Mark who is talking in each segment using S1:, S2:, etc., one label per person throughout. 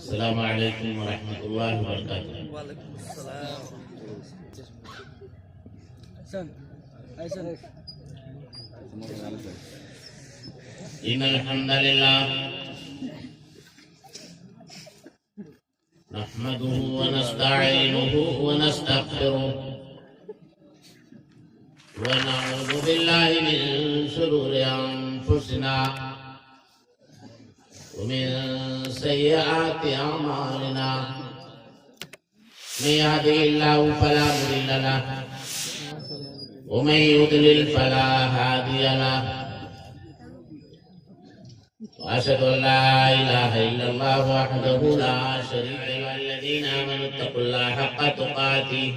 S1: السلام علیکم ورحمۃ اللہ وبرکاتہ۔
S2: وعلیکم السلام۔
S1: ان الحمد للہ نحمده ونستعینه ونستغفره ونعوذ باللہ من شرور انفسنا ومن سیئات اعمالنا من يهده الله فلا مضل له ومن يضلل فلا هادي له وأشهد أن لا إله إلا الله وحده لا شريك له والذين آمنوا اتقوا الله حق تقاته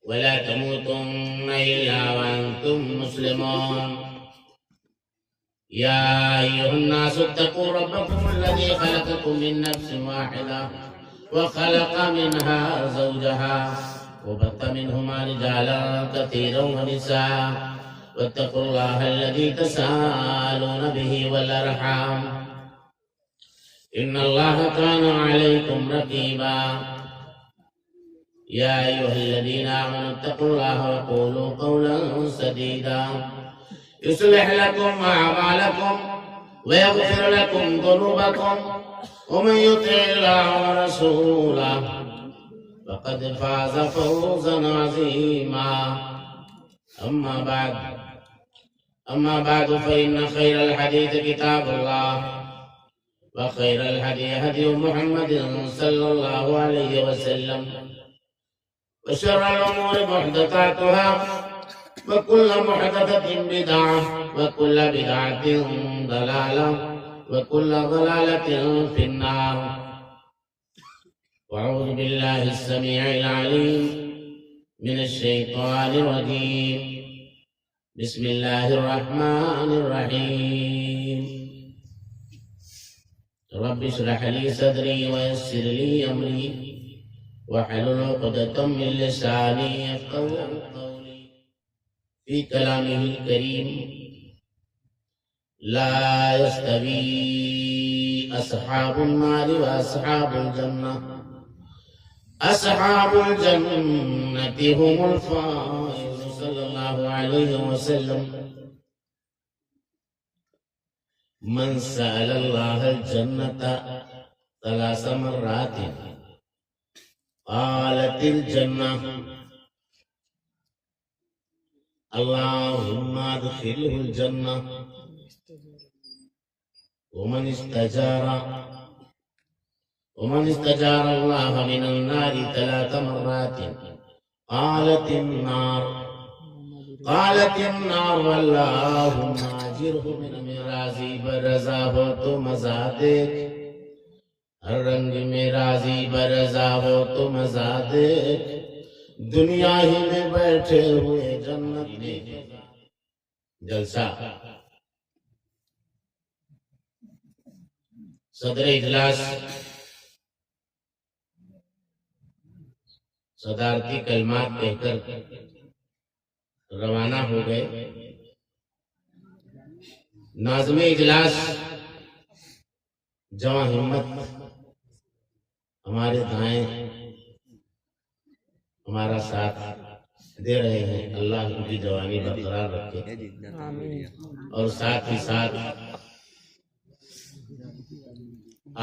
S1: ولا تموتن إلا وأنتم مسلمون يا أيها الناس اتقوا ربكم الذي خلقكم من نفس واحدة وخلق منها زوجها وبث منهما رجالا كثيرا ونساء واتقوا الله الذي تساءلون به والأرحام إن الله كان عليكم رقيبا يا أيها الذين آمنوا اتقوا الله وقولوا قولا سديدا يصلح لكم أعمالكم ويغفر لكم ذنوبكم ومن يطع الله ورسوله فقد فاز فوزا عظيما أما بعد فإن خير الحديث كتاب الله وخير الهدي هدي محمد صلى الله عليه وسلم وشر الأمور محدثاتها وكل محدثة بدعة وكل بدعة ضلالة وكل ضلالة في النار وأعوذ بالله السميع العليم من الشيطان الرجيم بسم الله الرحمن الرحيم رب اشرح لي صدري ويسر لي أمري واحلل عقدة من لساني يفقهوا قولي في كلامه الكريم لا يستوي أصحاب النار وأصحاب الجنة أصحاب الجنة هم الفائزون صلى الله عليه وسلم من سأل الله الجنة 3 مرات قالت الجنة اللهم ادخله الجنة ومن استجار الله من النار 3 مرات قالت النار اللهم اجره من راضی برضا ہو تو مزہ دیکھ ہر رنگ میں راضی برضا ہو تو مزہ دیکھ دنیا ہی میں بیٹھے ہوئے جنت میں جلسہ صدر اجلاس صدارتی کلمات کہہ کر روانہ ہو گئے۔ ناظم اجلاس جواں ہمت ہمارے دائیں ہمارا ساتھ دے رہے ہیں، اللہ ان کی جوانی برقرار رکھے اور ساتھ ہی ساتھ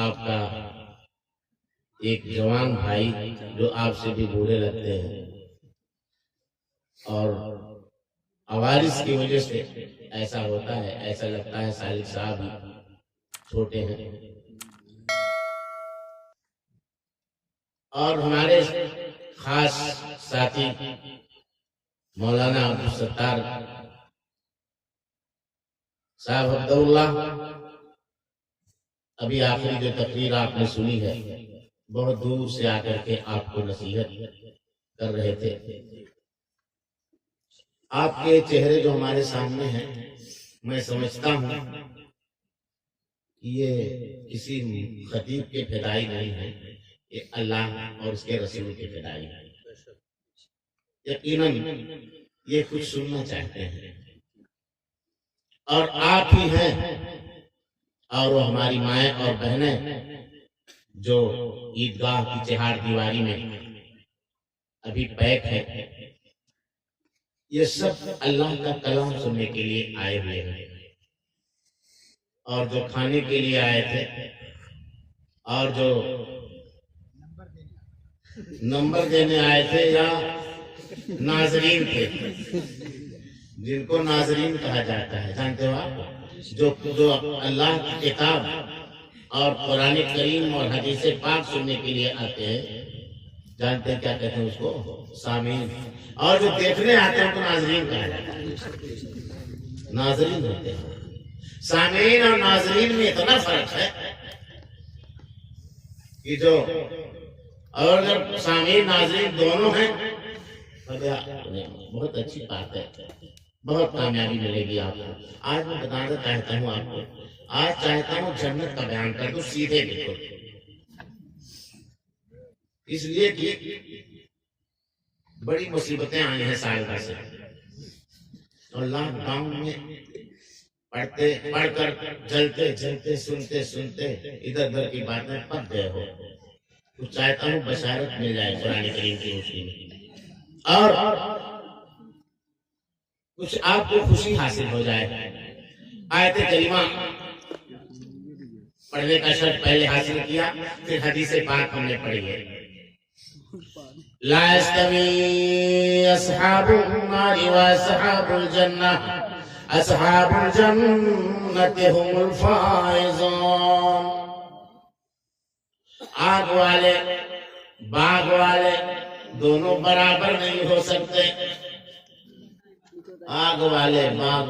S1: آپ کا ایک جوان بھائی جو آپ سے بھی بوڑھے لگتے ہیں اور عوارض کی وجہ سے ایسا ہوتا ہے، ایسا لگتا ہے سالک صاحب ہی چھوٹے ہیں، اور ہمارے خاص ساتھی مولانا عبدالستار صاحب عبداللہ، ابھی آخری جو تقریر آپ نے سنی ہے بہت دور سے آ کر کے آپ کو نصیحت کر رہے تھے۔ آپ کے چہرے جو ہمارے سامنے ہیں میں سمجھتا ہوں کہ یہ کسی خطیب کے فدائی نہیں ہے، یہ اللہ اور اس کے رسول کے فدائی ہے۔ یقیناً یہ کچھ سننا چاہتے ہیں اور آپ ہی ہیں اور وہ ہماری مائیں اور بہنیں جو عیدگاہ کی چہار دیواری میں ابھی پیک ہے، یہ سب اللہ کا کلام سننے کے لیے آئے ہوئے ہیں، اور جو کھانے کے لیے آئے تھے اور جو نمبر دینے آئے تھے یا ناظرین تھے، جن کو ناظرین کہا جاتا ہے، جانتے ہو آپ، جو اللہ کی کتاب اور قرآن کریم اور حدیث پاک سننے کے لیے آتے ہیں، جانتے ہیں کیا کہتے ہیں اس کو؟ سامعین۔ اور جو دیکھنے آتے ہیں ان کو ناظرین کہا جاتا ہے، ناظرین ہوتے ہیں۔ سامعین اور ناظرین میں اتنا فرق ہے کہ جو اور اگر سامعین ناظرین دونوں ہیں بہت اچھی بات ہے، بہت کامیابی ملے گی آپ کو۔ آج میں بتانا چاہتا ہوں آپ کو، آج چاہتا ہوں جنت کا بیان کر دوں سیدھے بالکل، اس لیے کہ بڑی مصیبتیں آئی ہیں سال بھر سے، اور لاک ڈاؤن میں پڑھ کر جلتے سنتے ادھر ادھر کی باتیں پک گئے ہو، تو چاہتا ہوں بشارت مل جائے قرآن کریم کی روشنی میں، اور کچھ آپ کو خوشی حاصل ہو جائے۔ آیت کریمہ پڑھنے کا شرط پہلے حاصل کیا، پھر حدیث پاک ہم نے پڑھی ہے۔ لا يستوي اصحاب النار واصحاب الجنہ، اصحاب الجنة هم الفائزون۔ آگ والے باغ والے دونوں برابر نہیں ہو سکتے، آگ والے باغ۔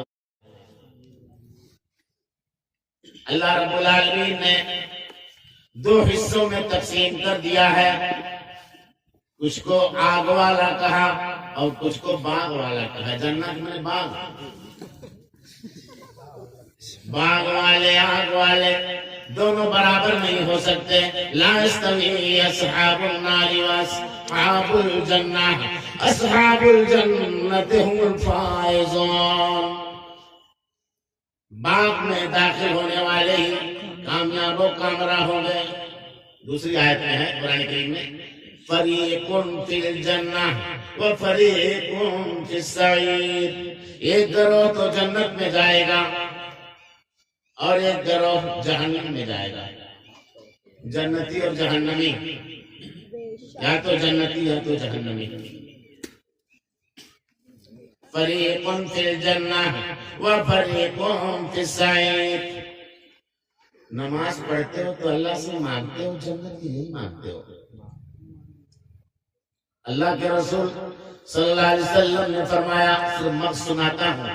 S1: اللہ رب العالمین نے دو حصوں میں تقسیم کر دیا ہے، کچھ کو آگ والا کہا اور کچھ کو باغ والا کہا۔ جنت میں باغ والے آگ والے دونوں برابر نہیں ہو سکتے۔ لا يستوي اصحاب النار واصحاب الجنہ، اصحاب الجنة هم الفائزون۔ باغ میں داخل ہونے والے ہی کامیاب و کامرا ہو گئے۔ دوسری آیت میں ہے قرآن کریم میں، فریق فی الجنہ و فریق فی السعیر۔ ایک گروہ تو جنت میں جائے گا اور ایک گروہ جہنم میں جائے گا۔ جنتی اور جہنمی، یا تو جنتی یا تو جہنمی۔ فریق فی الجنہ و فریق فی السعیر۔ نماز پڑھتے ہو تو اللہ سے مانگتے ہو، جنت کی نہیں مانگتے ہو۔ اللہ کے رسول صلی اللہ علیہ وسلم نے فرمایا، سناتا ہوں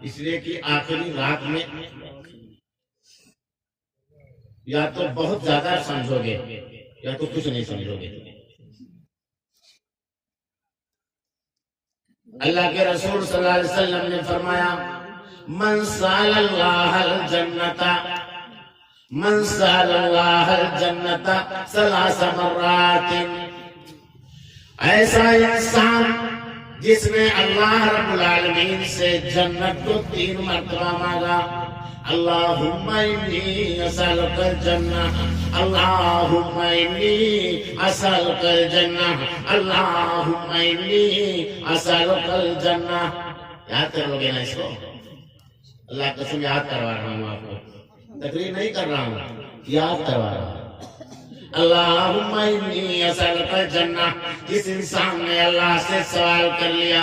S1: اس لیے کہ آخری رات میں یا تو بہت زیادہ سمجھو گے یا تو کچھ نہیں سمجھو گے۔ اللہ کے رسول صلی اللہ علیہ وسلم نے فرمایا، من سال اللہ الجنت، من سال اللہ الجنت ثلاث مرات۔ ایسا انسان جس نے اللہ رب العالمین سے جنت کو 3 مرتبہ مانگا، اللہم انی اسألک الجنہ، اللہم انی اسألک الجنہ، اللہم انی اسألک الجنہ۔ یاد کر لو گے نا اس کو؟ اللہ قسم یاد کروا رہا ہوں آپ کو، تقریر نہیں کر رہا ہوں، یاد کروا رہا ہوں۔ اللہم انی اسألک الجنہ، جس انسان نے اللہ سے سوال کر لیا،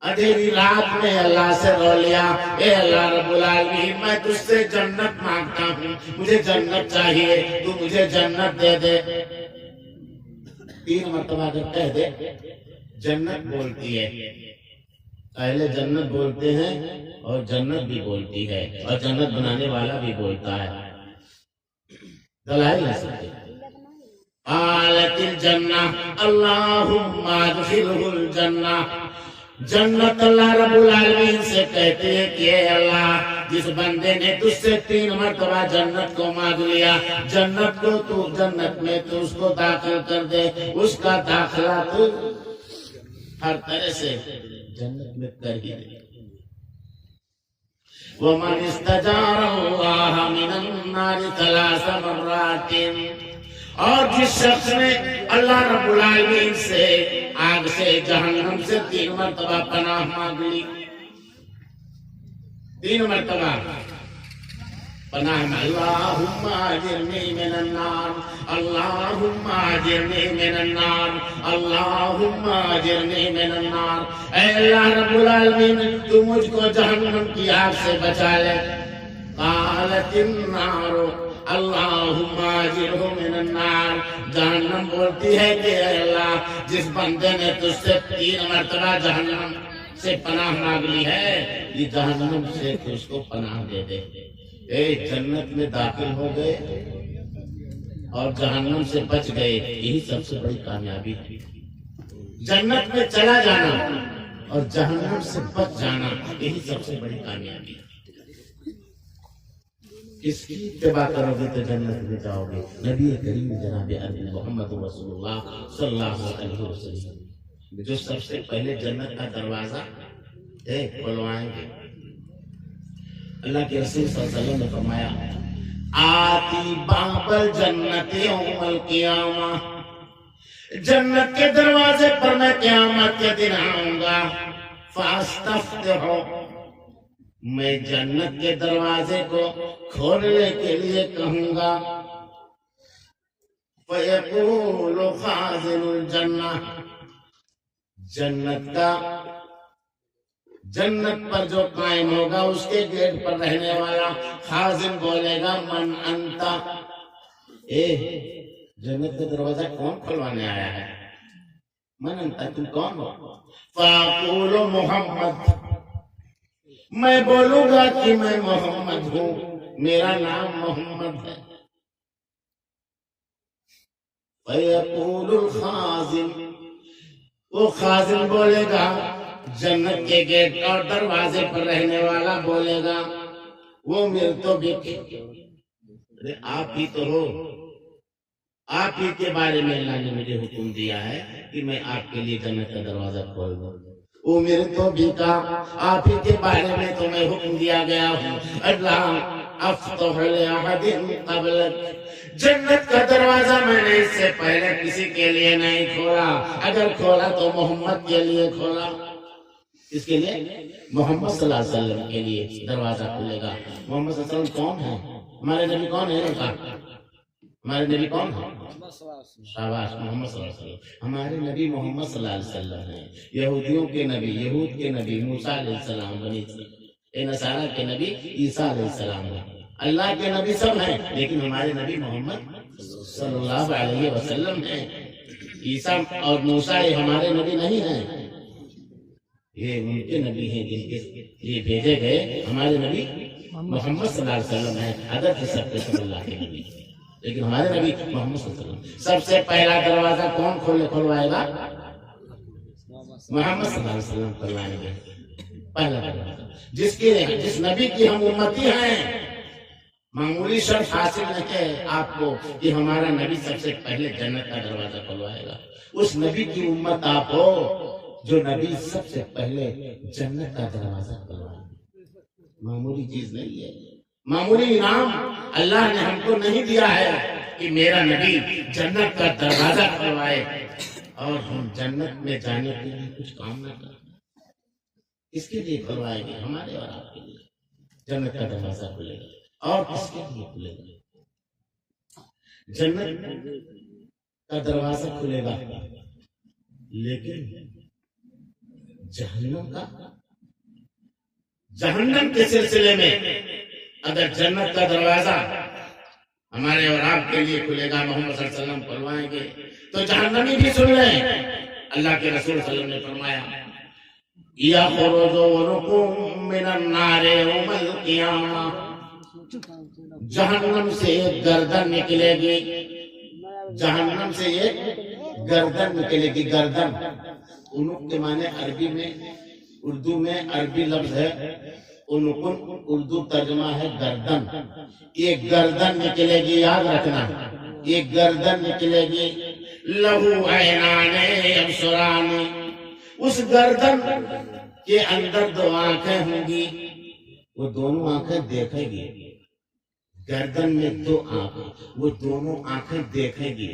S1: ادھیری رات میں اللہ سے رو لیا، اے اللہ رب العالمین میں تجھ سے جنت مانگتا ہوں، مجھے جنت چاہیے، تو مجھے جنت دے دے۔ 3 مرتبہ جب کہہ دے، جنت بولتی ہے۔ پہلے جنت بولتے ہیں اور جنت بھی بولتی ہے، اور جنت بنانے والا بھی بولتا ہے۔ دلائل ہے سکتے۔ قالت الجنہ اللہم ادخلہ الجنہ۔ جنت اللہ رب العالمین سے کہتے ہیں کہ اے اللہ، جس بندے نے تجھ سے 3 مرتبہ جنت کو مانگ لیا، جنت کو تو جنت میں تو اس کو داخل کر دے، اس کا داخلہ تو ہر طرح سے جنت میں کر ہی دے۔ ومن استجار اللہ من النار 3 مرات، اور جس شخص نے اللہ رب العالمین سے آگ سے جہنم سے 3 مرتبہ پناہ مانگ لی، 3 مرتبہ پناہ میں، اللہم اجرنی من النار، اللہم اجرنی من النار، اللہم اجرنی من النار، اے اللہ رب العالمین تو مجھ کو جہنم کی آگ سے بچا لے۔ قالت النار اللہم اجرہ من النار، جہنم بولتی ہے کہ اے اللہ جس بندے نے تجھ سے 3 مرتبہ جہنم سے پناہ مانگ لی ہے، یہ جہنم سے تجھ کو پناہ دے دے۔ اے جنت میں داخل ہو گئے اور جہنم سے بچ گئے، یہی سب سے بڑی کامیابی ہے۔ جنت میں چلا جانا اور جہنم سے بچ جانا، یہی سب سے بڑی کامیابی ہے۔ کس کی اتباع کرو گے تو جنت میں جاؤ گے؟ نبی کریم جناب عربی محمد رسول اللہ صلی اللہ علیہ وسلم جو سب سے پہلے جنت کا دروازہ کھلوائیں گے۔ اللہ کے رسول صلی اللہ علیہ وسلم نے فرمایا آتی باب الجنت یوم القیامہ، جنت کے دروازے پر میں قیامت کے دن آؤں گا، فاستفتح، میں جنت کے دروازے کو کھولنے کے لیے کہوں گا، فیقول خازن الجنہ، جنت پر جو قائم ہوگا اس کے گیٹ پر رہنے والا خازن بولے گا من انتا، جنت کا دروازہ کون کھلوانے آیا ہے؟ من انتا، تم کون ہو؟ فاقول محمد، میں بولوں گا کہ میں محمد ہوں، میرا نام محمد ہے۔ فیقول الخازن، وہ خازن بولے گا، جنت کے گیٹ اور دروازے پر رہنے والا بولے گا، وہ میرے تو آپ ہی تو ہو، آپ ہی کے بارے میں اللہ نے مجھے حکم دیا ہے کہ میں آپ کے لیے جنت کا دروازہ کھول دوں۔ وہ میرے تو بھی کہا آپ ہی کے بارے میں تمہیں حکم دیا گیا ہوں، اللہ افتح لأحد قبلک، جنت کا دروازہ میں نے اس سے پہلے کسی کے لیے نہیں کھولا، اگر کھولا تو محمد کے لیے کھولا۔ اس کے لیے محمد صلی اللہ علیہ وسلم کے لیے دروازہ کھلے گا۔ محمد صلی اللہ علیہ وسلم کون ہے؟ ہمارے نبی کون ہے؟ ہمارے نبی کون ہے؟ شاباش، محمد صلی اللہ علیہ وسلم۔ ہمارے نبی محمد صلی اللہ علیہ وسلم ہیں، یہودیوں کے نبی، یہود کے نبی موسیٰ علیہ السلام، بنی نصارہ کے نبی عیسیٰ علیہ السلام ہیں۔ اللہ کے نبی سب ہیں، لیکن ہمارے نبی محمد صلی اللہ علیہ وسلم ہیں۔ عیسیٰ اور موسیٰ یہ ہمارے نبی نہیں ہیں، یہ ان کے نبی ہیں جن کے لیے بھیجے گئے۔ ہمارے نبی محمد صلی اللہ علیہ وسلم ہیں، حضرت سب کے سب اللہ کے نبی، لیکن ہمارے نبی محمد صلی اللہ علیہ وسلم۔ سب سے پہلا دروازہ کون کھلوائے گا؟ محمد صلی اللہ علیہ وسلم کھلوائیں گے پہلا دروازہ، جس نبی کی ہم امتی ہیں۔ معمولی شرط حاصل نہیں ہے آپ کو کہ ہمارا نبی سب سے پہلے جنت کا دروازہ کھلوائے گا، اس نبی کی امت آپ ہو جو نبی سب سے پہلے جنت کا دروازہ کھلوائے۔ معمولی چیز نہیں ہے، معمولی انعام اللہ نے ہم کو نہیں دیا ہے کہ میرا نبی جنت کا دروازہ کھلوائے اور ہم جنت میں جانے کے لیے کچھ کام نہ کریں۔ اس کے لیے کھلوائے گے، ہمارے اور آپ کے لیے جنت کا دروازہ کھلے گا۔ اور کس کے لیے کھلے گا؟ جنت کا دروازہ کھلے گا، لیکن جہنم کے سلسلے میں اگر جنت کا دروازہ ہمارے اور آپ کے لیے کھلے گا، محمد صلی اللہ علیہ وسلم کھلوائیں گے، تو جہنمی بھی سن لیں۔ اللہ کے رسول صلی اللہ علیہ وسلم نے فرمایا یخرج عنق من النار یوم القیامہ، جہنم سے ایک گردن نکلے گی، جہنم سے ایک گردن نکلے گی۔ گردن عنق کے معنی عربی میں، اردو میں عربی لفظ ہے عنق، اردو ترجمہ ہے گردن۔ ایک گردن نکلے گی، یاد رکھنا، ایک گردن نکلے گی، لہو عینان یبصران، اس گردن کے اندر 2 آنکھیں ہوں گی، وہ دونوں آنکھیں دیکھے گی، گردن میں دو آنکھیں، وہ دونوں آنکھیں دیکھے گی۔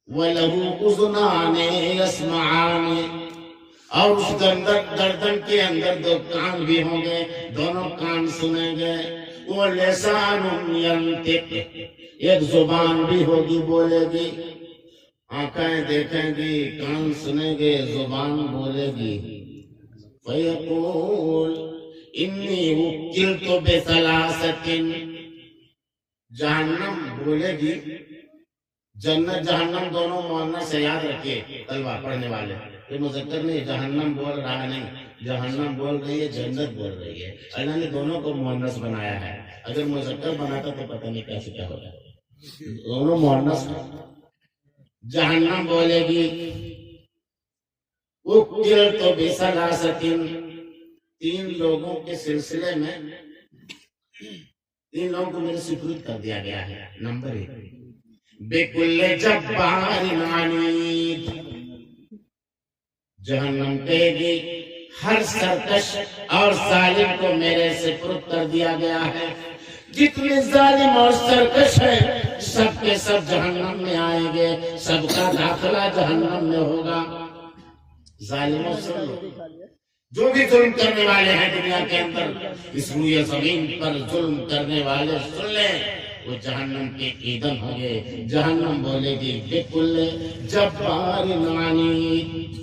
S1: وَلَهُ أُذُنَانِ يَسْمَعَانِ، اور اس گردن کے اندر دو کان بھی ہوں گے، دونوں کان سنیں گے۔ وَلِسَانٌ يَنطِقُ، ایک زبان بھی ہوگی، بولے گی۔ آنکھیں دیکھیں گی، کان سنیں گے، زبان بولے گی۔ فَيَقُولُ إِنِّي وُكِّلْتُ بِثَلَاثَةٍ، جہنم بولے گی، جنت جہنم دونوں مؤنث سے، یاد رکھیے طلبہ پڑھنے والے، یہ مذکر نہیں، جہنم بول رہا نہیں، جہنم بول رہی ہے، جنت بول رہی ہے۔ اللہ نے دونوں کو مؤنث بنایا ہے، اگر مذکر بناتا تو پتہ نہیں کیسے کیا ہوگا، دونوں مؤنث ہیں۔ جہنم بولے گی وَكِّلْتُ بِثَلَاثَةٍ، تین لوگوں کے سلسلے میں تین لوگوں کو میرے سپرد کر دیا گیا ہے۔ نمبر 1، بِكُلِّ جَبَّارٍ عَنِيدٍ، جہنم کہے گی ہر سرکش اور ظالم کو میرے سپرد کر دیا گیا ہے۔ جتنے ظالم اور سرکش ہیں سب کے سب جہنم میں آئیں گے، سب کا داخلہ جہنم میں ہوگا۔ ظالموں سن لو، جو بھی ظلم کرنے والے ہیں دنیا کے اندر، اس روئے زمین پر ظلم کرنے والے سن لیں، وہ جہنم کے ایندھن ہوں گے۔ جہنم بولے گی بِكُلِّ جَبَّارٍ عَنِيدٍ،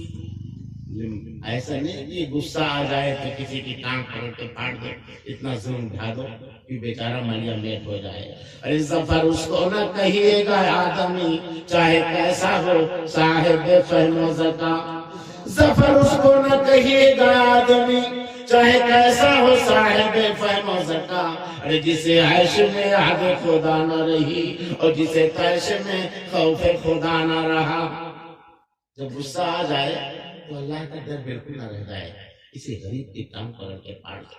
S1: ایسا نہیں کہ غصہ آ جائے تو کسی کی ٹانگ پکڑ کے پھاڑ دو، اتنا ظلم ڈھا دو کہ بیچارہ ملیا میٹ ہو جائے۔ ارے ظفر اس کو نہ کہیے گا آدمی، چاہے کیسا ہو صاحب فہم و ذکا، ظفر اس کو نہ کہیے گا آدمی، چاہے کیسا ہو صاحب فہم و ذکا۔ ارے جسے عیش میں یاد خدا نہ رہی اور جسے تیش میں خوف خدا نہ رہا، جب غصہ آ جائے تو اللہ کا ڈر بالکل نہ رہ جائے، کسی غریب کی ٹانگ پکڑ کے پھاڑ دے،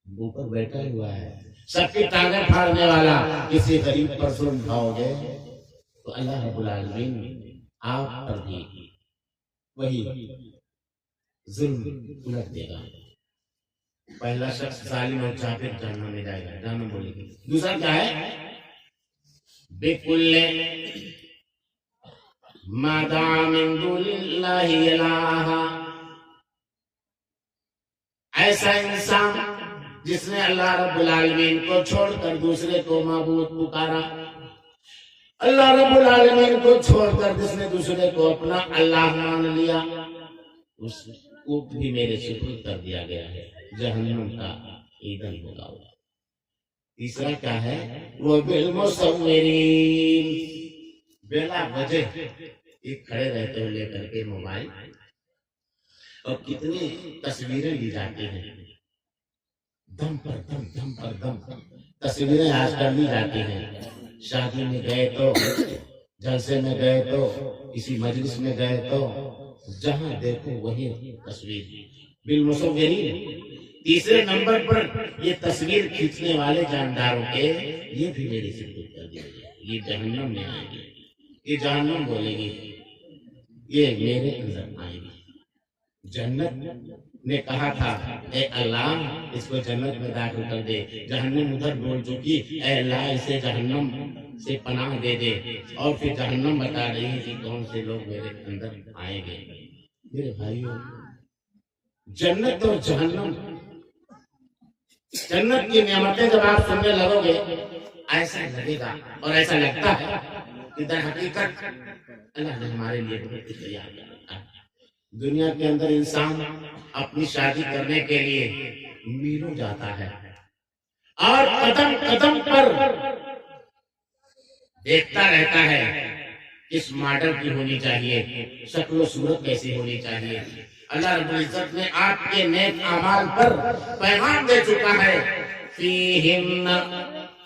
S1: اوپر بیٹھا ہوا ہے سب کی ٹانگیں پھاڑنے والا، کسی غریب پر ظلم ڈھاؤ گے تو اللہ رب العالمین آپ پر بھی وہی ظلم الٹ دے گا۔ پہلا شخص ظالم اور جابر جہنم میں جائے گا، جہنم بولے گی۔ دوسرا کیا ہے؟ بِكُلِّ مَا دَعَا مِن دُونِ اللَّهِ إِلَٰهًا، ایسا انسان جس نے اللہ رب العالمین کو چھوڑ کر دوسرے کو معبود پکارا، اللہ رب العالمین کو چھوڑ کر جس نے دوسرے کو اپنا اللہ مان لیا، اس کو بھی میرے سپرد کر دیا گیا ہے، جہنم کا ایندھن ہوگا۔ تیسرا کیا ہے؟ وہ بالمصورین، بلا وجہ ایک کھڑے رہتے ہوئے لے کر کے موبائل، اور کتنی تصویریں لی جاتی ہیں، دم پر دم، دم پر دم تصویریں آج کل لی جاتی ہیں۔ شادی میں گئے تو، جلسے میں گئے تو، کسی مجلس میں گئے تو، جہاں دیکھو وہی تصویر، بالمصورین۔ تیسرے نمبر پر یہ تصویر کھینچنے والے جانداروں کے، یہ بھی میری سپرد کر دی گئی، یہ جہنم میں آئے گی، یہ جہنم بولے گی، یہ میرے اندر آئے گی۔ جنت نے کہا تھا اے اللہ اس کو جنت میں داخل کر دے، جہنم ادھر بول چکی اے اللہ اسے جہنم سے پناہ دے دے، اور پھر جہنم بتا رہی ہے کہ کون سے لوگ میرے اندر آئیں گے۔ میرے بھائیوں، جنت اور جہنم، جنت کی نعمتیں جب آپ سننے لگو گے ایسا لگے گا اور ایسا لگتا ہے کہ در حقیقت اللہ نے ہمارے لیے بہت کچھ تیار کیا ہے۔ دنیا کے اندر انسان اپنی شادی کرنے کے لیے میلوں جاتا ہے اور قدم قدم پر دیکھتا رہتا ہے کس ماڈل کی ہونی چاہیے، شکل و صورت کیسی ہونی چاہیے۔ اللہ رب العزت نے آپ کے نیک اعمال پر پیغام دے چکا ہے، فیہن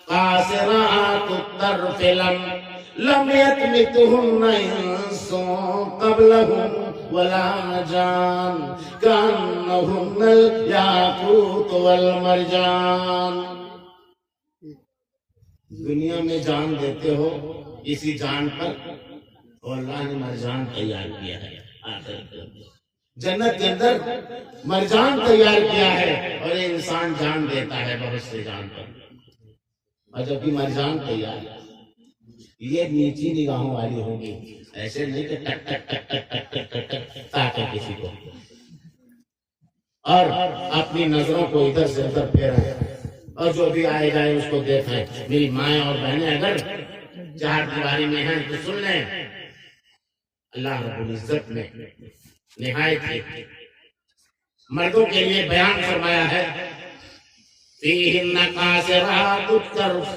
S1: قاصرات الطرف لم یطمثہن انس قبلہم ولا جان کانہن الیاقوت والمرجان۔ دنیا میں جان دیتے ہو اسی جان پر، اور اللہ نے مرجان تیار کیا ہے آخرت کے اندر۔ جنت کے اندر مرجان تیار کیا ہے اور یہ انسان جان دیتا ہے بہت سے جان پر، اور جبکہ مرجان تیار ہے یہ نیچی نگاہوں والی ہوگی، ایسے نہیں کہ ٹک ٹک ٹک ٹک ٹک ٹک ٹک ٹک تاکہ کسی کو، اور اپنی نظروں کو ادھر سے ادھر پھیریں اور جو بھی آئے جائے اس کو دیکھیں۔ میری مائیں اور بہنیں اگر چار دیواری میں ہیں تو سن لیں، اللہ رب العزت نے نہایت ہی مردوں کے لیے بیان فرمایا ہے، فیہن قاصرات الطرف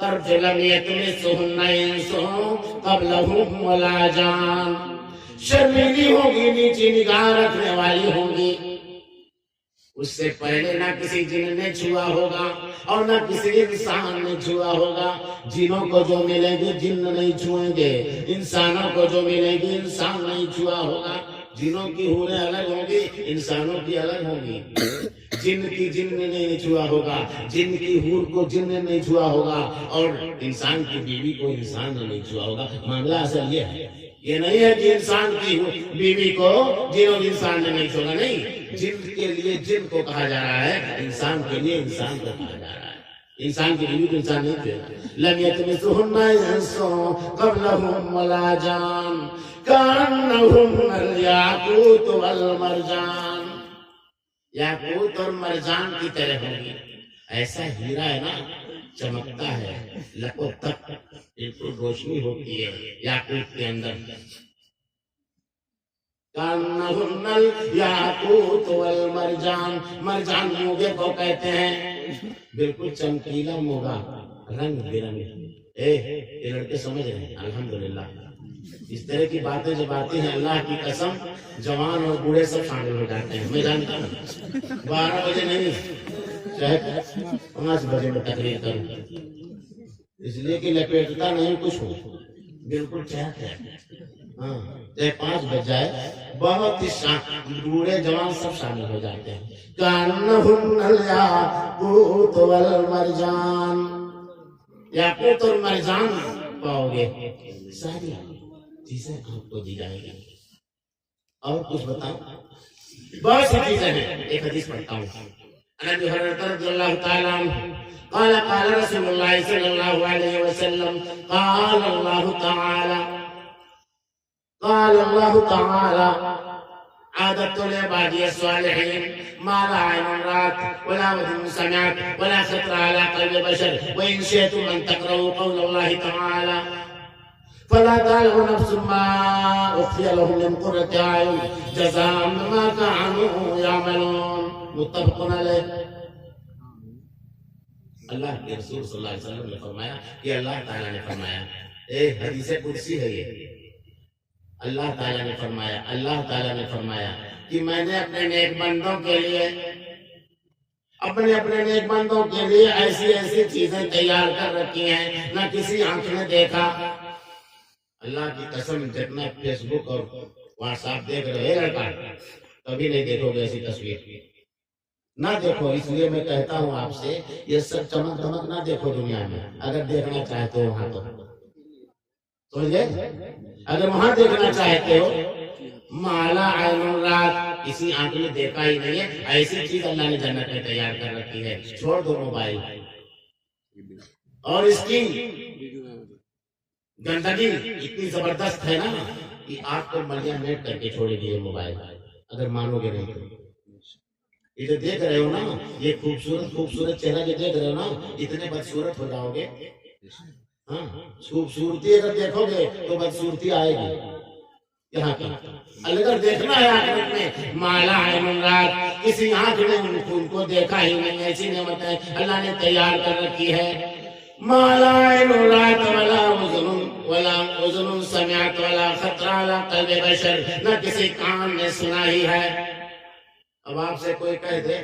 S1: طرف لم یطمثہن انس قبلہم ولا جان، شرمیلی ہوگی، نیچی نگاہ رکھنے والی ہوگی، اس سے پہلے نہ کسی جن نے چھوا ہوگا اور نہ کسی انسان نے چھوا ہوگا۔ جنوں کو جو ملے گی جن نہیں چھوئیں گے، انسانوں کو جو ملے گی انسان نہیں چھوا ہوگا۔ جنوں کی حوریں الگ ہوں گی، انسانوں کی الگ ہوں گی۔ جن کی جن نے نہیں چھوا ہوگا، جن کی حور کو جن نے نہیں چھوا ہوگا، اور انسان کی بیوی کو انسان نے نہیں چھوا ہوگا۔ معاملہ اصل یہ ہے، یہ نہیں ہے کہ انسان کی بیوی کو جن اور انسان نے نہیں چھوڑا، نہیں، جن کے لیے جن کو کہا جا رہا ہے، انسان کے لیے انسان کو کہا جا رہا ہے۔ انسان کی بیوی کو انسان نہیں چھوڑا۔ لم یطمثہن انس قبلہم ولا جان کأنہن الیاقوت والمرجان، یاقوت اور مرجان کی طرح ہوگی۔ ایسا ہیرا ہے نا، چمکتا ہے، لکو تک بالکل روشنی ہوتی ہے یاقوت کے اندر۔ کأنہن الیاقوت والمرجان، مرجان موگے کو کہتے ہیں، بالکل چمکیلا موگا، رنگ برنگ۔ یہ لڑکے سمجھ رہے ہیں الحمدللہ۔ اس طرح کی باتیں جب آتی ہیں، اللہ کی قسم جوان اور بوڑھے سب شامل ہو جاتے ہیں۔ میں جانتا ہوں 12 بجے نہیں، چاہے 5 بجے میں تقریر کروں، اس لیے کہ لپیٹتا نہیں کچھ ہوں، بالکل چاہتے ہیں، ہاں، چاہے 5 بج جائے، بہت ہی بوڑھے جوان سب شامل ہو جاتے ہیں۔ کأنہن الیاقوت والمرجان، یاقوت اور مرجان پاؤ گے، ساری چیزیں آپ کو دی جائیں گی۔ اور کچھ بتاؤں، بہت سی چیزیں ہیں، ایک حدیث پڑھتا ہوں۔ ابی ہریرہ رضی اللہ تعالی عنہ قال قال رسول اللہ صلی اللہ علیہ وسلم قال اللہ تعالی عادت لعبادی الصالحین ما لا عین رأت ولا اذن سمعت ولا خطر على قلب بشر وإن شئتم أن تقرؤوا قول الله تعالى فلا تعلم نفس ما أخفي لهم من قرة أعين جزاء بما كانوا يعملون، متفق علیہ۔ اللہ کے رسول صلی اللہ علیہ وسلم نے فرمایا کہ اللہ تعالیٰ نے فرمایا، حدیث قدسی ہے یہ، اللہ تعالیٰ نے فرمایا، اللہ تعالیٰ نے فرمایا کہ میں نے اپنے نیک بندوں کے لیے اپنے نیک بندوں کے لیے ایسی ایسی چیزیں تیار کر رکھی ہیں نہ کسی آنکھ نے دیکھا۔ اللہ کی قسم جتنا فیس بک اور واٹس ایپ دیکھ رہے ہیں لڑکا، کبھی نہیں دیکھو گے ایسی تصویر، نہ دیکھو۔ اس لیے میں کہتا ہوں آپ سے، یہ سب چمک دمک نہ دیکھو دنیا میں، اگر دیکھنا چاہتے ہو وہاں تو سمجھے، اگر وہاں دیکھنا چاہتے ہو، مالا عین رات، کسی آنکھ نے دیکھا ہی نہیں ہے، ایسی چیز اللہ نے جنت میں تیار کر رکھی ہے۔ چھوڑ دو موبائل، اور اس کی گندگی اتنی زبردست ہے نا کہ آپ کو ملیاں میٹ کر کے چھوڑے گی یہ موبائل، اگر مانو گے نہیں تو۔ یہ جو دیکھ رہے ہو نا، یہ خوبصورت چہرہ جو دیکھ رہے ہو نا، اتنے بدصورت ہو جاؤ گے۔ ہاں، خوبصورتی اگر دیکھو گے تو بدصورتی آئے گی یہاں کی۔ اگر دیکھنا ہے آخرت میں، مالا عین رات، کسی آنکھ نے ان کو دیکھا ہی نہیں، ایسی نعمتیں اللہ نے تیار کر رکھی ہے۔ مالا عین رات ولا اذن سمعت ولا خطر على قلب بشر، نہ کسی کان نے سنا ہی ہے۔ اب آپ سے کوئی کہہ دے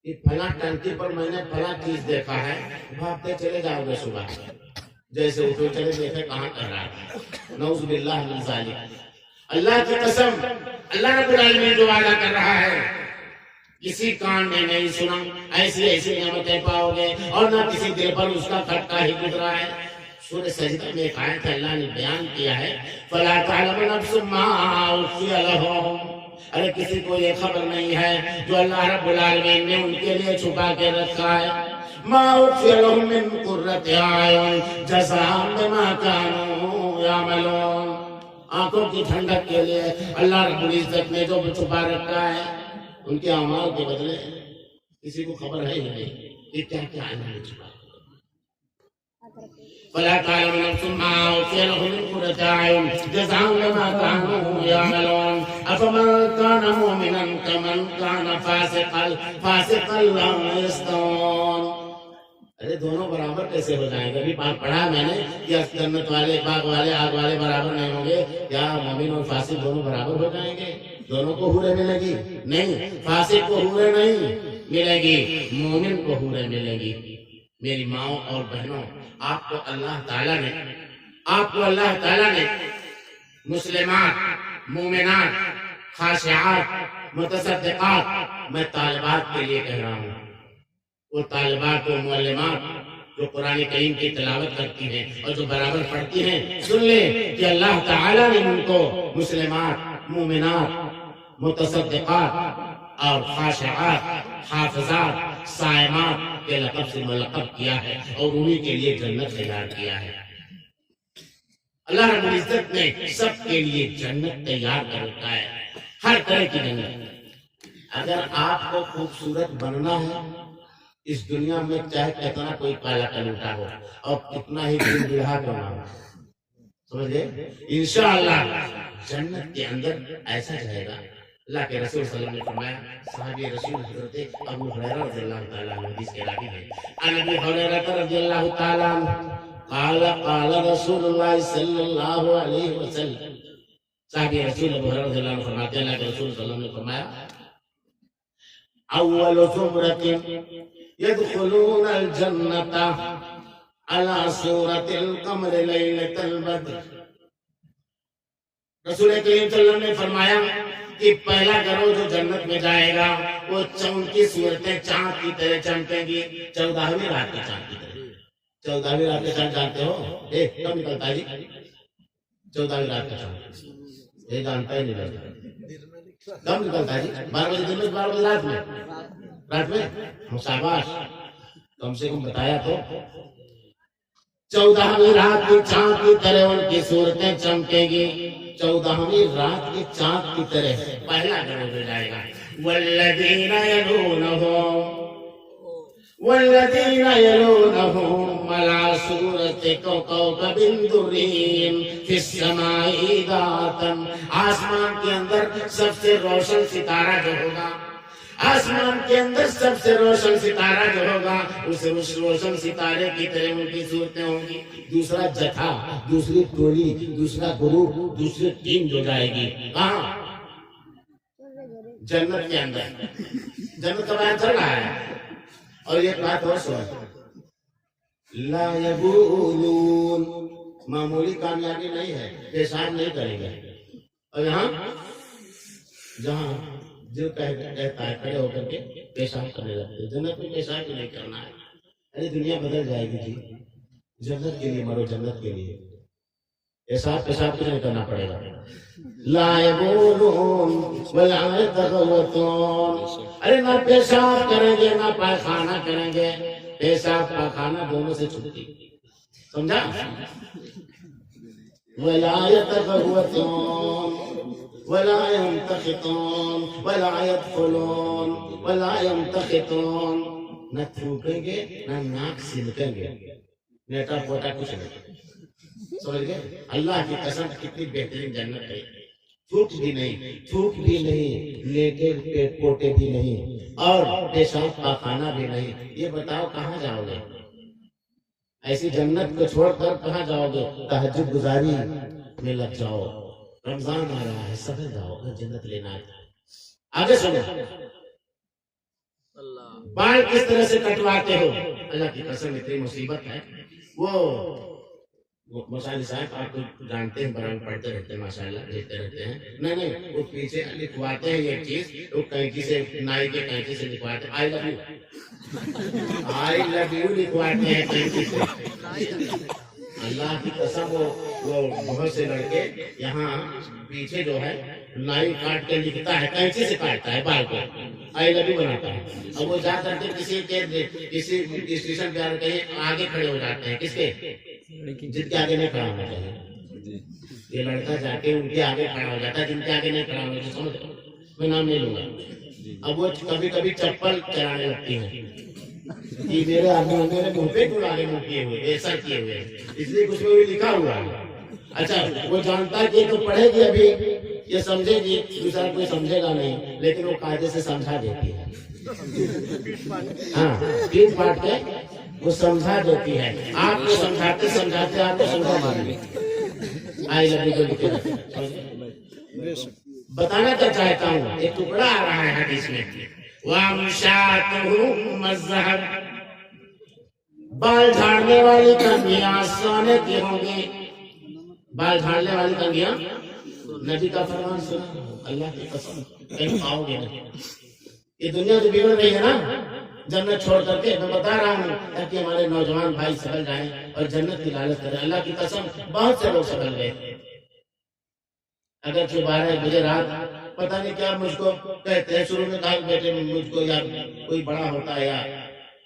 S1: کہ فلاں ٹنکی پر میں نے فلاں چیز دیکھا ہے، بھاگتے چلے جاؤ گے صبح، جیسے اٹھو چلے دیکھے کہاں کر رہا ہے، نعوذ باللہ من ذالک۔ اللہ کی قسم، اللہ رب العالمین جو وعدہ کر رہا ہے، کسی کان نے نہیں سنا، ایسی ایسی نعمتیں پاؤ گے، اور نہ کسی دل پر اس کا کھٹکا ہی گزرا ہے۔ سورہ سجدہ میں ایک آیت اللہ نے بیان کیا ہے فَلَا تَعْلَمُ نَفْسٌ مَا أُخْفِيَ لَهُم، ارے کسی کو یہ خبر نہیں ہے جو اللہ رب العالمین نے ان کے لیے چھپا کے رکھا ہے. مَا أُخْفِيَ لَهُم مِّن قُرَّةِ أَعْيُنٍ جَزَاءً بِمَا كَانُوا يَعْمَلُونَ. آنکھوں کی ٹھنڈک کے لیے اللہ رب العزت نے جو چھپا رکھا ہے ان کے اعمال کے بدلے کسی کو خبر ہے ہی نہیں یہ کیا کیا اللہ نے چھپا. فلا تعلم نفس ما أخفي لهم من قرة أعين جزاء بما كانوا يعملون أفمن كان مؤمنا كمن كان فاسقا لا يستوون. ارے دونوں برابر کیسے ہو جائیں گے؟ ابھی پڑھا میں نے کہ جنت والے باغ والے آگ والے برابر نہیں ہوں گے. کیا مومن اور فاسق دونوں برابر ہو جائیں گے؟ دونوں کو حوریں ملے گی؟ نہیں، فاسق کو حوریں نہیں ملے گی، مومن کو حوریں ملے گی. میری ماؤں اور بہنوں، آپ کو اللہ تعالیٰ نے مسلمات، مومنات، خاشعات، متصدقات، میں طالبات کے لیے کہہ رہا ہوں، وہ طالبات و معلمات جو قرآن کریم کی تلاوت کرتی ہیں اور جو برابر پڑھتی ہیں، سن لیں کہ اللہ تعالیٰ نے ان کو مسلمات، مومنات، متصدقات اور خاشعات، حافظات، صائمات کے لقب سے ملقب کیا ہے اور انہی کے لیے جنت تیار کیا ہے. اللہ رب العزت نے سب کے لیے جنت تیار کر رکھا ہے، ہر طرح کی جنت. اگر آپ کو خوبصورت بننا ہے اس دنیا میں، چاہے کتنا کوئی کالا کلوٹا ہو اور کتنا ہی دل بڑھا کرنا ہو، سمجھے، انشاءاللہ جنت کے اندر ایسا جائے گا. اللہ کے رسول صلی اللہ علیہ وسلم نے فرمایا، صحابی رسول حضرت ابو ہریرہ رضی اللہ تعالیٰ عنہ حدیث کے راوی ہیں، عن ابی ہریرہ رضی اللہ تعالیٰ عنہ قال قال رسول اللہ صلی اللہ علیہ وسلم. صحابی رسول ابو ہریرہ رضی اللہ عنہ فرماتے ہیں، اللہ کے رسول صلی اللہ علیہ وسلم نے فرمایا، اول زمرة يدخلون الجنة على صورة القمر ليلة البدر. رسول کریم صلی اللہ علیہ وسلم نے فرمایا کہ پہلا گروہ جو جنت میں جائے گا وہ ان کی صورتیں چاند کی طرح چمکیں گی، 14ویں رات کے چاند کی طرح. 14ویں رات کا چاند جانتے ہو؟ کب نکلتا ہے جی 14ویں رات کا چاند؟ یہ جانتا ہی نہیں لگتا. کب نکلتا ہے جی؟ 12 بجے دن میں، 12 بجے رات میں. شاباش، کم سے کم بتایا تو. 14ویں رات کی چاند کی طرح ان کی صورتیں چمکیں گی، 14ویں رات کی چاند کی طرح. پہلا گروہ جو جائے گا، والذین یلونہم علی صورت کوکب دری فی السماء ذاتا. آسمان کے اندر سب سے روشن ستارہ جو ہوگا، آسمان کے اندر سب سے روشن ستارہ جو ہوگا، اس روشن ستارے کی طرح ان کی صورتیں ہوں گی. دوسرا جتھا، دوسری ٹولی، دوسرا گروپ، دوسری ٹیم جو جائے گی کہاں؟ جنت کے اندر. جنت کا بیان چل رہا ہے. اور یہ بات اور سن، لا یبولون، معمولی کامیابی نہیں ہے، پیشاب نہیں کریں گے. اور یہاں جہاں جو کہتا ہے کھڑے ہو کر کے پیشاب کرنے لگتے، جنت میں پیشاب بھی نہیں کرنا ہے. ارے دنیا بدل جائے گی جی، جنت کے لیے مرو، جنت کے لیے پیشاب بھی نہیں کرنا پڑے گا. لا یبولون ولا یتغوطون. ارے نہ پیشاب کریں گے نہ پائخانہ کریں گے، پیشاب پائخانہ دونوں سے چھٹی، سمجھا؟ ولا یتغوطون ولا يمتخطون ولا يدخلون ولا يمتخطون. نہ تھوکیں گے نہ ناک سلکیں گے، نیٹا پوٹا کچھ نہیں. سمجھ گئے؟ اللہ کی قسم کتنی بہترین جنت ہے. تھوک بھی نہیں، لیٹے پوٹے بھی نہیں، اور پیشاب پاخانہ بھی نہیں. یہ بتاؤ کہاں جاؤ گے؟ ایسی جنت کو چھوڑ کر کہاں جاؤ گے؟ تہجد گزاری میں لگ جاؤ. رمضان آ رہا ہے، سفر جاؤ، جنت لینا ہے. آگے سنو، بال کس طرح سے کٹواتے ہو؟ اللہ کی قسم اتنی مصیبت ہے. وہ مصالح صاحب آپ کو جانتے ہیں، برابر پڑھتے رہتے ہیں، ماشاءاللہ لکھتے رہتے ہیں. نہیں وہ پیچھے لکھواتے ہیں یہ چیز، وہ کینچی سے، نائی کے کینچی سے لکھواتے ہیں، آئی لو یو لکھواتے ہیں کینچی سے. اللہ کی قسم وہ بہت سے لڑکے یہاں پیچھے جو ہے نائی کاٹ کے لکھتا ہے، کینچی سے کاٹتا ہے بال کو، آئی لو یو بناتا ہے، اب وہ جا کر کے کسی اسٹیشن پہ کہیں آگے کھڑے ہو جاتے ہیں، کس کے؟ جن کے آگے نہیں کھڑا ہونا چاہیے، یہ لڑکا جا کے ان کے آگے کھڑا ہو جاتا ہے، جن کے آگے نہیں کھڑا ہونا چاہیے، سمجھ رہے ہو؟ میں نام نہیں لوں گا۔ اب وہ کبھی کبھی چپل چلانے لگتی ہیں، یہ میرے آدمی میرے منہ پہ کیوں آگے منہ کیے ہوئے ایسا کیے ہوئے، اس لیے کچھ میں بھی لکھا ہوا ہے۔ اچھا وہ جانتا ہے کہ تو پڑھے گی ابھی، یہ سمجھے گی، دوسرا کوئی سمجھے گا نہیں، لیکن وہ قاعدے سے سمجھا دیتی ہے، ہاں پیٹ پاٹ کے وہ سمجھا دیتی ہے، آپ کو سمجھاتے سمجھاتے آپ کو سمجھا دیں گے۔ آئی لو یو کو لکھے رکھیں۔ بتانا کیا چاہتا ہوں، ایک ٹکڑا آ رہا ہے حدیث میں، وَامْشَاتُهُ مَزَّهَبْ، بال جھاڑنے والی کنگھیاں سونے کی ہوں گی۔ بال جھاڑنے والی کنگھیاں، نبی کا فرمان سنا، اللہ کی قسم کہیں پاؤ گے نہیں۔ یہ دنیا تو بگڑ رہی ہے نا جنت چھوڑ کر کے، میں بتا رہا ہوں تاکہ ہمارے نوجوان بھائی سبل جائیں اور جنت کی لالچ کریں۔ اللہ کی قسم بہت سے لوگ سبل گئے، اگر 12 بجے رات پتہ نہیں کیا مجھ کو کہتے ہیں، شروع میں کہا بیٹے مجھ کو یا کوئی بڑا ہوتا ہے یا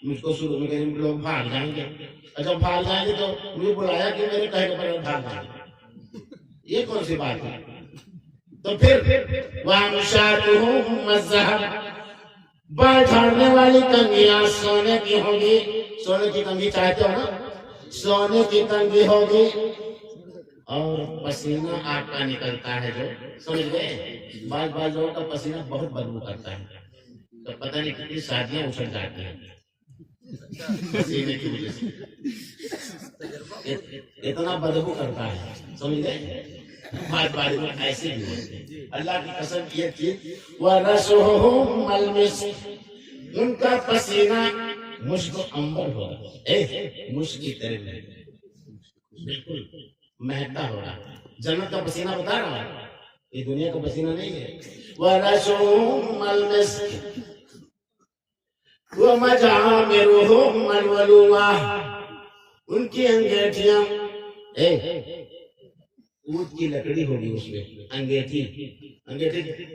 S1: مجھ کو شروع میں کہیں لوگ بھاگ جائیں گے، اچھا بھاگ جائیں گے تو مجھے بلایا کہ میرے کہنے پر بھاگ جائیں گے، یہ کون سی بات ہے؟ تو پھر وَامْشَاتُهُ مَزَّهَبْ، بال جھاڑنے والی کنگھیاں سونے کی ہوگی۔ سونے کی کنگھی چاہتے ہو نا، سونے کی کنگھی ہوگی، اور پسینہ آپ کا نکلتا ہے جو، سمجھ گئے؟ بعض لوگوں کا پسینہ بہت بدبو کرتا ہے، تو پتہ نہیں کتنی شادیاں اچھل جاتی ہیں پسینے کی وجہ سے، اتنا بدبو کرتا ہے، سمجھ گئے؟ بعض لوگ ایسے بھی ہوتے ہیں۔ اللہ کی قسم یہ چیز، وَرَسُهُمْ الْمِسْكُ، ان کا پسینہ مشک و عنبر ہوگا، مشک کی طرح بالکل مہکتا ہوگا۔ جنت کا پسینہ بتا رہا ہے، یہ دنیا کا پسینہ نہیں ہے۔ وَرَسُهُمْ الْمِسْكُ وَمَجَامِرُهُمْ الْوَلُوَةُ، ان کی انگیٹھیاں، اونٹ کی لکڑی ہوگی اس میں، انگیٹھی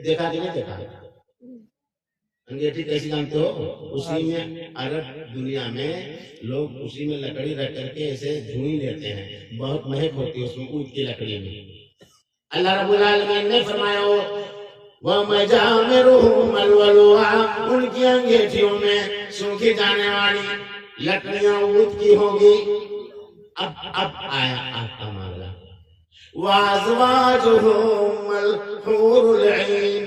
S1: دیکھا کہ نہیں دیکھا؟ انگیٹھی کیسی جانتے ہو؟ اسی میں عرب دنیا میں لوگ اسی میں لکڑی رکھ کر کے ایسے جھوئی لیتے ہیں، بہت مہک ہوتی ہے اس میں، اونٹ کی لکڑی میں۔ اللہ رب العالمین نے فرمایا وَمَجَامِرُهُمْ الْوَلُوَةُ، ان کی انگیٹھیوں میں سونکھی جانے والی لکڑیاں اونٹ کی ہوگی۔ اب آیا آپ کا معاملہ، وَأَزْوَاجُهُمْ الْحُورُ الْعِينُ،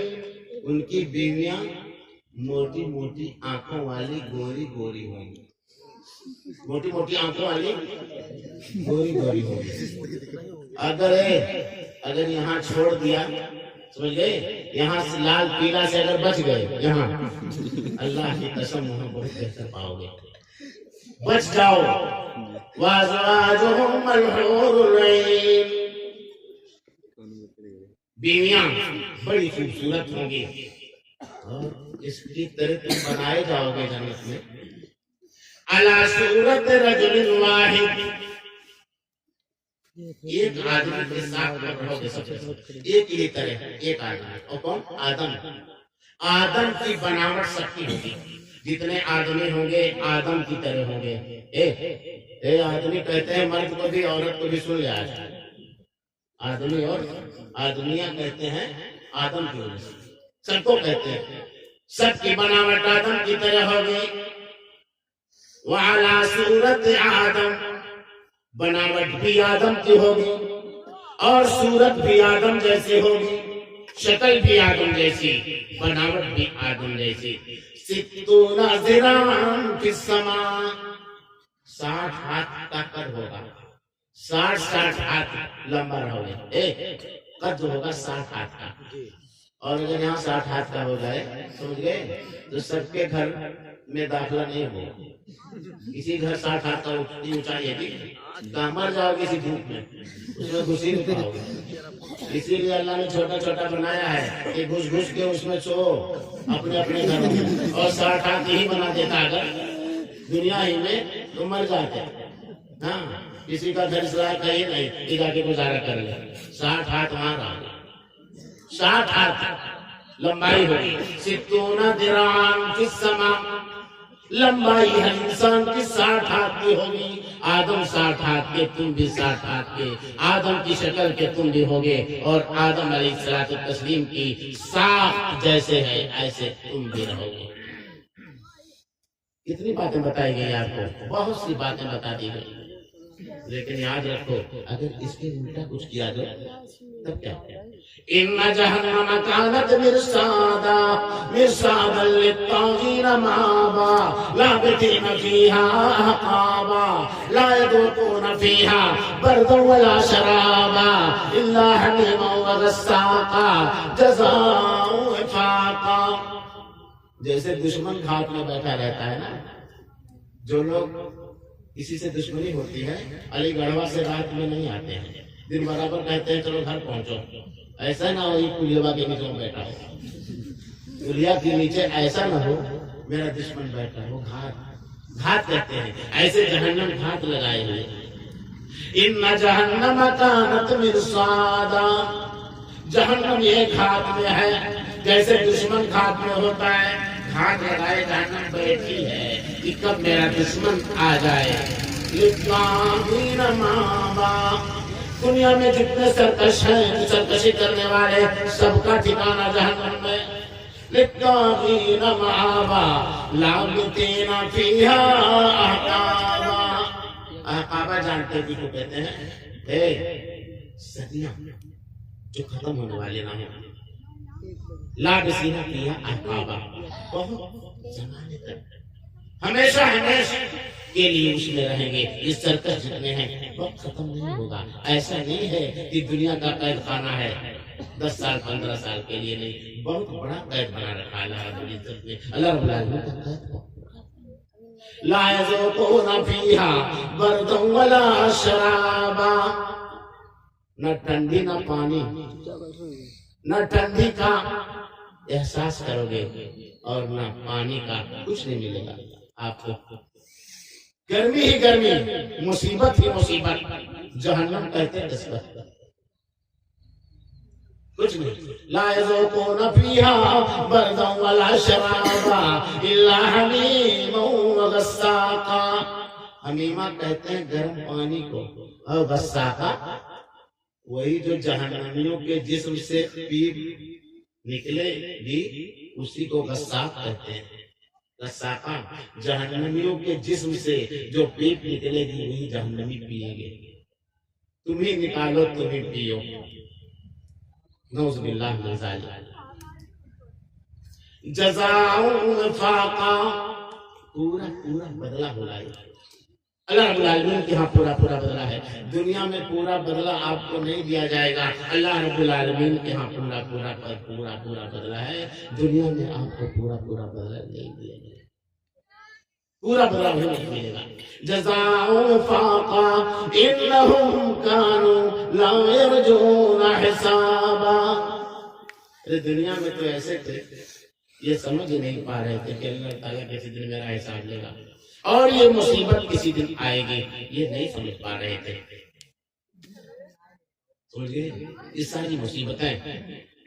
S1: ان کی بیویاں موٹی موٹی آنکھوں والی گوری گوری ہوں گی، موٹی موٹی آنکھوں والی گوری گوری ہوں گی۔ اگر یہاں چھوڑ دیا، سمجھ گئے، یہاں سے لال پیلا سے اگر بچ گئے یہاں، اللہ کی قسم وہاں بہت بہتر پاؤ گے، بچ جاؤ۔ وَأَزْوَاجُهُمْ الْحُورُ الْعِينُ، بیویاں بڑی خوبصورت ہوں گی، اور اس کی طرح تم بنائے جاؤ گے جنت میں، عَلَى صُورَةِ رَجُلٍ وَاحِدٍ، ایک آدمی کے ساتھ رہو گے، سب ایک ہی طرح، ایک آدمی، اور کون؟ آدم کی بناوٹ سب کی ہوگی، جتنے آدمی ہوں گے آدم کی طرح ہوں گے۔ اے آدمی کہتے ہیں مرد کو بھی عورت کو بھی، سن لیا آدمی اور آدمیاں کہتے ہیں آدم کی وجہ سے، سب کو کہتے ہیں، سب کی بناوٹ آدم کی طرح ہوگی۔ وَعَلَى صُورَةِ آدم، بناوٹ بھی آدم کی ہوگی اور صورت بھی آدم جیسی ہوگی، شکل بھی آدم جیسی، بناوٹ بھی آدم جیسی۔ 60 ذراعاً فی السماء، 60 ہاتھ کا قد ہوگا، 60 ہاتھ لمبا ہوگا، قد ہوگا 60 ہاتھ کا۔ اور اگر یہاں 60 ہاتھ کا ہو جائے، سمجھ گئے، تو سب کے گھر میں داخلہ نہیں ہوگا، کسی گھر 60 ہاتھ کا اونچائی ہے کہاں مر جاؤ گے کسی دھوپ میں، اس میں گھس ہی نہیں پاؤ گے۔ اسی لیے اللہ نے چھوٹا چھوٹا بنایا ہے کہ گھس گھس کے اس میں سو اپنے اپنے گھروں میں، اور 60 ہاتھ ہی بنا دیتا اگر دنیا ہی میں تو مر جاتے، ہاں کسی کا گھر سلا کہیں نہیں ادھر کے گزارا کر لے 60 ہاتھ وہاں رہا 60 ہاتھ لمبائی ہوگی 60 ذراعاً فی السماء لمبائی ہے انسان کی 60 ہاتھ کی ہوگی آدم 60 ہاتھ کے تم بھی 60 ہاتھ کے آدم کی شکل کے تم بھی ہوگے اور آدم علیہ الصلوۃ والتسلیم کی ساخت جیسے ہے ایسے تم بھی رہو گے کتنی باتیں بتائی گئی آپ کو بہت سی باتیں بتا دی گئی لیکن یاد رکھو اگر اس کے الٹا کچھ کیا جائے تب کیا ان جہنم کانت مرصادا مرصادا للطاغین مآبا لابثین فیہا احقابا لا یذوقون فیہا بردا ولا شرابا الا حمیما وغساقا جزاء وفاقا جیسے دشمن گھاٹ میں بیٹھا رہتا ہے نا جو لوگ کسی سے دشمنی ہوتی ہے علی گڑھوا سے رات میں نہیں آتے ہیں دن برابر کہتے ہیں چلو گھر پہنچو ایسا نہ ہو یہ پلیا کے نیچے بیٹھا ہو پلیا کے نیچے ایسا نہ ہو میرا دشمن بیٹھا ہو گھات کہتے ہیں ایسے جہنم گھات لگائے ہوئے ان جہنم کانت مرصادا جہنم یہ گھات میں ہے جیسے دشمن گھات میں ہوتا ہے گھات لگائے جہنم بیٹھی ہے کہ کب میرا دشمن آ جائے للطاغین مآبا دنیا میں جتنے سرکش ہیں سرکشی کرنے والے سب کا ٹھکانہ جہنم میں للطاغین مآبا لابثین فیہا احقابا احقابا جانتے بھی کو کہتے ہیں صدیاں جو ختم ہونے والے نہ ہوں لابثین فیہا احقابا بہت زمانے تک ہمیشہ ہمیشہ کے لیے اس میں رہیں گے اس سرکش جتنے ہیں وقت ختم نہیں ہوگا ایسا نہیں ہے کہ دنیا کا قید خانہ ہے 10 سال 15 سال کے لیے نہیں بہت بڑا قید بنا رکھا اللہ رب العزت نے اللہ رب العالمین کا قید لا یذوقون فیہا بردا ولا شرابا نہ ٹھنڈی نہ پانی نہ ٹھنڈی کا احساس کرو گے اور نہ پانی کا کچھ نہیں ملے گا آپ کو گرمی ہی گرمی مصیبت ہی مصیبت جہنم کہتے ہیں اس پر کچھ نہیں لا یذوقون فیہا بردا ولا شرابا الا حمیما وغساقا حمیمہ کہتے ہیں گرم پانی کو اور غساقا وہی جو جہنمیوں کے جسم سے پیپ نکلے گی اسی کو غساق کہتے ہیں غساقہ جہنمیوں کے جسم سے جو پیپ نکلے گی وہی جہنمی پیئیں گے تم ہی نکالو تم ہی پیو نعوذ باللہ من ذالک جزاء وفاقا پورا بدلہ ہو رہا ہے اللہ رب العالمین کے ہاں پورا بدلہ ہے دنیا میں پورا بدلہ آپ کو نہیں دیا جائے گا اللہ رب العالمین کے ہاں پورا بدلہ ہے دنیا میں آپ کو پورا بدلہ نہیں دیا جائے گا پورا بدلہ نہیں ملے گا جزاء وفاقا انہم کانوا لا یرجون حسابا دنیا میں تو ایسے تھے یہ سمجھ نہیں پا رہے تھے کہ اللہ تعالیٰ کسی دن میرا حساب لے گا اور یہ مصیبت کسی دن آئے گی یہ نہیں سمجھ پا رہے تھے سمجھ گئے یہ ساری مصیبتیں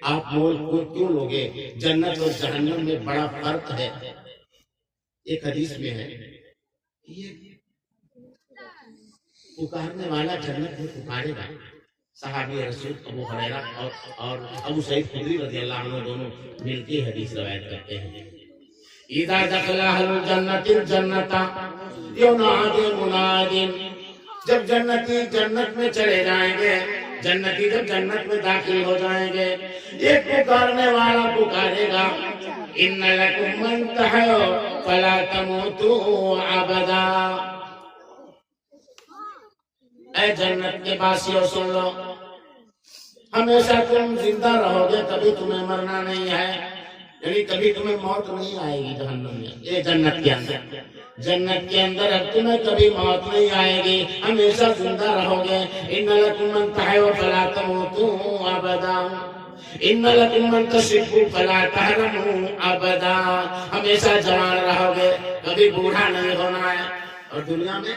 S1: آپ مول کیوں لوگے جنت اور جہنم میں بڑا فرق ہے ایک حدیث میں ہے یہ پکارنے والا جنت میں پکارے گا صحابی رسول ابو ہریرہ اور ابو سعید خدری رضی اللہ عنہ دونوں مل کے حدیث روایت کرتے ہیں اذا دخل اہل الجنت الجنت ینادی مناد جب جنتی جنت میں چلے جائیں گے جنتی جب جنت میں داخل ہو جائیں گے ایک پکارنے والا پکارے گا ان لکم من تحیوا فلا تموتوا ابدا اے جنت کے باسیوں سن لو ہمیشہ تم زندہ رہو گے کبھی تمہیں مرنا نہیں ہے یعنی کبھی تمہیں موت نہیں آئے گی جہنم میں یہ جنت کے اندر اب تمہیں کبھی موت نہیں آئے گی ہمیشہ زندہ رہو گے ان لکم من تحیوا فلا تموتوا ابدا ان لکم من تشبوا فلا تحرموا ابدا ہمیشہ جوان رہو گے کبھی بوڑھا نہیں ہونا ہے اور دنیا میں